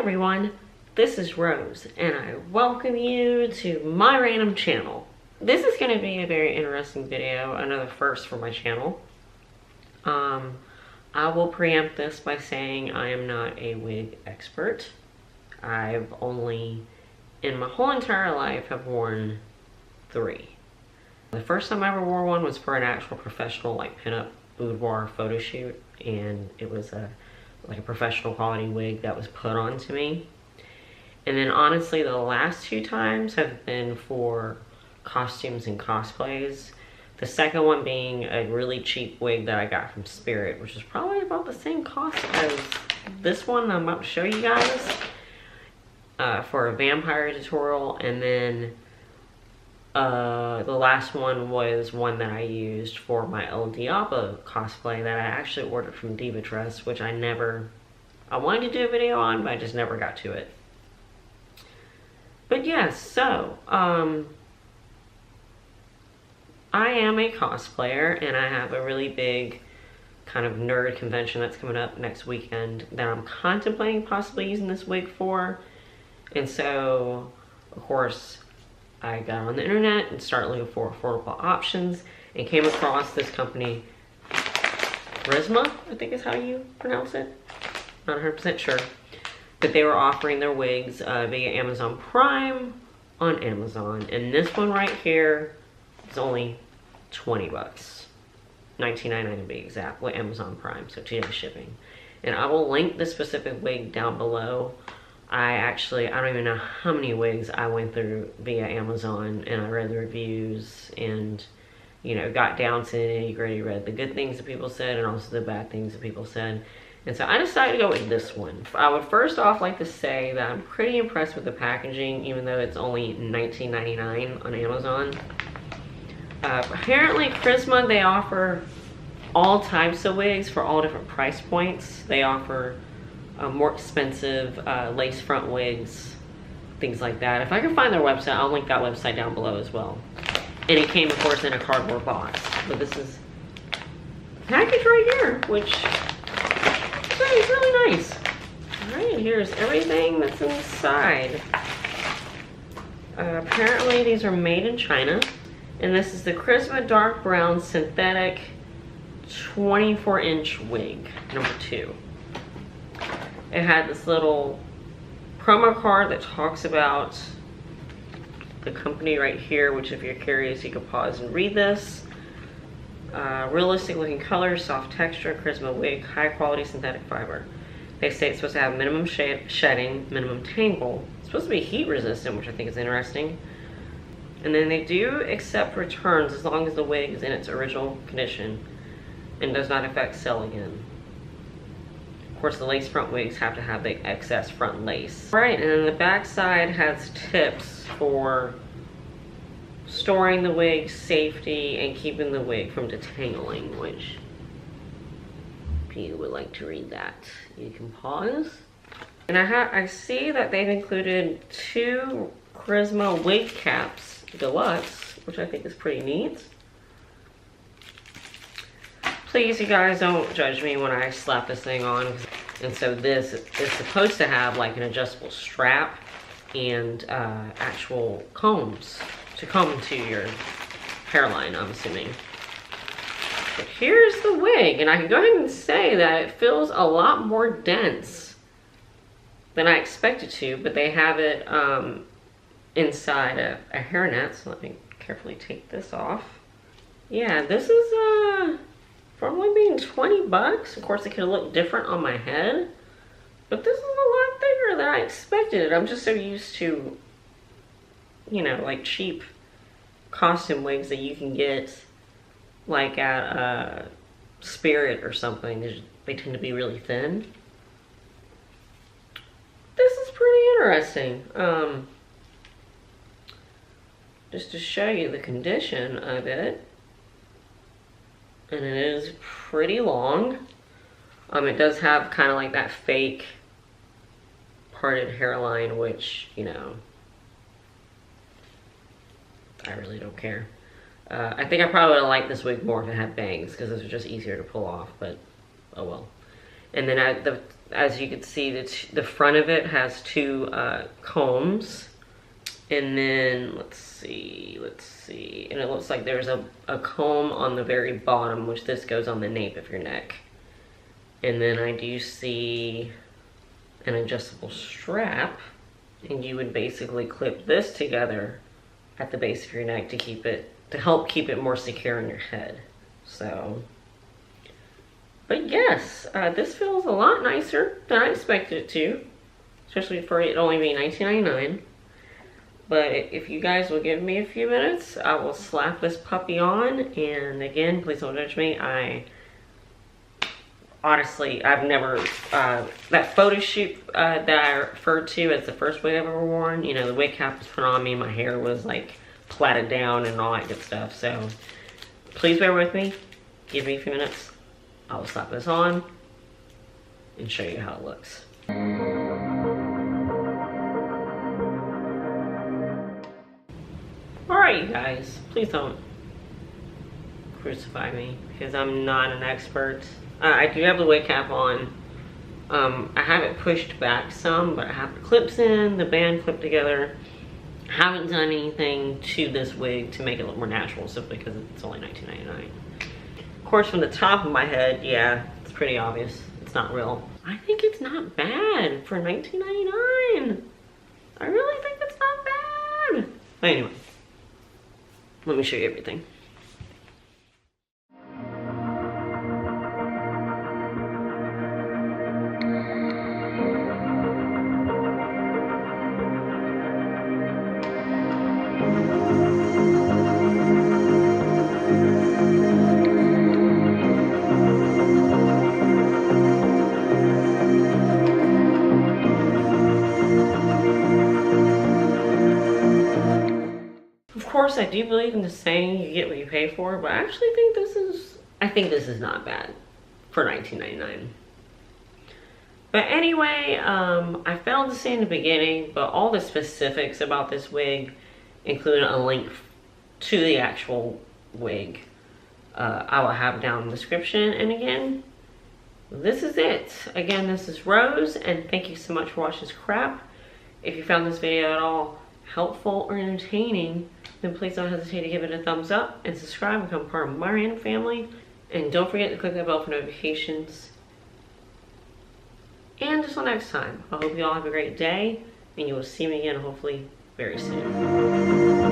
everyone, this is Rose and I welcome you to my random channel. This is going to be a very interesting video, another first for my channel. I will preempt this by saying I am not a wig expert. I've only, in my whole entire life, have worn 3. The first time I ever wore one was for an actual professional like pinup boudoir photo shoot, and it was like a professional quality wig that was put onto me. And then honestly the last 2 times have been for costumes and cosplays. The second one being a really cheap wig that I got from Spirit, which is probably about the same cost as this one I'm about to show you guys, for a vampire tutorial. And then the last one was one that I used for my El Diablo cosplay that I actually ordered from Diva Dress, which I wanted to do a video on, but I just never got to it. But yes, so, I am a cosplayer, and I have a really big kind of nerd convention that's coming up next weekend that I'm contemplating possibly using this wig for. And so, of course, I got on the internet and started looking for affordable options and came across this company, Kryssma, I think is how you pronounce it. Not 100% sure. But they were offering their wigs via Amazon Prime on Amazon. And this one right here is only 20 bucks. $19.99 to be exact with Amazon Prime, so 2-day shipping. And I will link the specific wig down below. I don't even know how many wigs I went through via Amazon, and I read the reviews and, you know, got down to the nitty-gritty, read the good things that people said and also the bad things that people said. And so I decided to go with this one. I would first off like to say that I'm pretty impressed with the packaging, even though it's only $19.99 on Amazon. Apparently Kryssma, they offer all types of wigs for all different price points. They offer more expensive lace front wigs, things like that. If I can find their website, I'll link that website down below as well. And it came, of course, in a cardboard box. But this is the package right here, which is really nice. Alright, here's everything that's inside. Apparently these are made in China. And this is the Kryssma Dark Brown Synthetic 24-inch wig, number 2. It had this little promo card that talks about the company right here, which if you're curious, you can pause and read this. Realistic looking colors, soft texture, Kryssma wig, high quality synthetic fiber. They say it's supposed to have minimum shedding, minimum tangle. It's supposed to be heat resistant, which I think is interesting. And then they do accept returns as long as the wig is in its original condition and does not affect sell-again. Of course, the lace front wigs have to have the excess front lace. Alright, and then the back side has tips for storing the wig, safety, and keeping the wig from detangling, which if you would like to read that, you can pause. And I see that they've included 2 Kryssma wig caps deluxe, which I think is pretty neat. Please, you guys, don't judge me when I slap this thing on. And so this is supposed to have like an adjustable strap and actual combs to comb to your hairline, I'm assuming. But here's the wig, and I can go ahead and say that it feels a lot more dense than I expected to, but they have it inside a hairnet, so let me carefully take this off. Yeah, this is for only being 20 bucks. Of course, it could look different on my head, but this is a lot bigger than I expected. I'm just so used to, you know, like cheap costume wigs that you can get like at Spirit or something. They tend to be really thin. This is pretty interesting. Just to show you the condition of it. And it is pretty long. It does have kind of like that fake parted hairline, which, you know, I really don't care. I think I probably would have liked this wig more if it had bangs, because those are just easier to pull off, but oh well. And then as you can see, the front of it has two combs. And then, let's see. And it looks like there's a comb on the very bottom, which this goes on the nape of your neck. And then I do see an adjustable strap. And you would basically clip this together at the base of your neck to help keep it more secure in your head. So, but yes, this feels a lot nicer than I expected it to. Especially for it only being $19.99. But if you guys will give me a few minutes, I will slap this puppy on. And again, please don't judge me. Honestly, I've never, that photo shoot that I referred to as the first wig I've ever worn, you know, the wig cap was put on me, my hair was like plaited down and all that good stuff. So please bear with me. Give me a few minutes. I will slap this on and show you how it looks. Alright, you guys, please don't crucify me because I'm not an expert. I do have the wig cap on. I have it pushed back some, but I have the clips in, the band clipped together. I haven't done anything to this wig to make it look more natural simply because it's only $19.99. Of course, from the top of my head, yeah, it's pretty obvious. It's not real. I think it's not bad for $19.99. I really think it's not bad. But anyway. Let me show you everything. Of course, I do believe in the saying you get what you pay for, but I actually think this is not bad for $19.99. But anyway, I failed to say in the beginning, but all the specifics about this wig, including a link to the actual wig, I will have down in the description. And again, this is it. Again, this is Rose, and thank you so much for watching this crap. If you found this video at all helpful or entertaining, then please don't hesitate to give it a thumbs up and subscribe and become part of my random family. And don't forget to click that bell for notifications. And until next time, I hope you all have a great day, and you will see me again hopefully very soon.